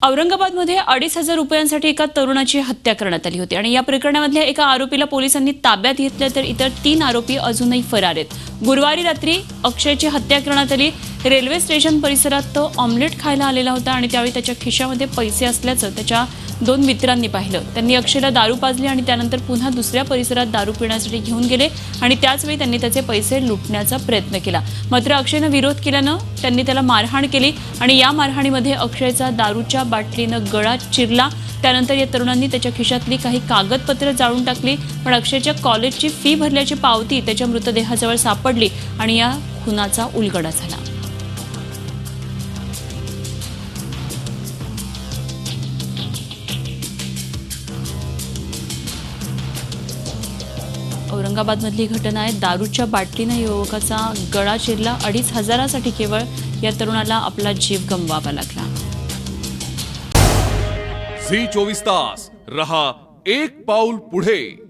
औरंगाबादमध्ये 2,500 रुपयांसाठी एका तरुणाची हत्या करण्यात आली होती आणि या प्रकरणामधल्या एका आरोपीला पोलिसांनी ताब्यात घेतलं तर इतर 3 आरोपी अजूनही फरार आहेत। गुरुवारी रात्री अक्षयची हत्या करण्यात आली। रेल्वे स्टेशन परिसरात तो ऑमलेट खायला आलेला होता आणि त्यावेळी त्याच्या खिशामध्ये पैसे असल्याचं त्याच्या 2 मित्रांनी पाहिलं। त्यांनी अक्षयला दारू पाजली आणि त्यानंतर पुन्हा दुसऱ्या परिसरात दारू पिण्यासाठी घेऊन गेले आणि त्याच वेळी त्यांनी त्याचे पैसे लुटण्याचा प्रयत्न केला। मात्र अक्षयने विरोध केल्यानं त्यांनी त्याला मारहाण केली आणि या मारहाणीमध्ये अक्षयचा दारूच्या बाटलीनं गळा चिरला। त्यानंतर या तरुणांनी त्याच्या खिशातली काही कागदपत्र जाळून टाकली, पण अक्षयच्या कॉलेजची फी भरल्याची पावती त्याच्या मृतदेहाजवळ सापडली आणि या खुनाचा उलगडा झाला। औरंगाबादमधली घटना आहे। दारूच्या बाटलीने युवकाचा गळा चिरला। 2,500 साठी केवळ या तरुणाला आपला जीव गमवावा लागला। झी 24 तास रहा एक पाऊल पुढे।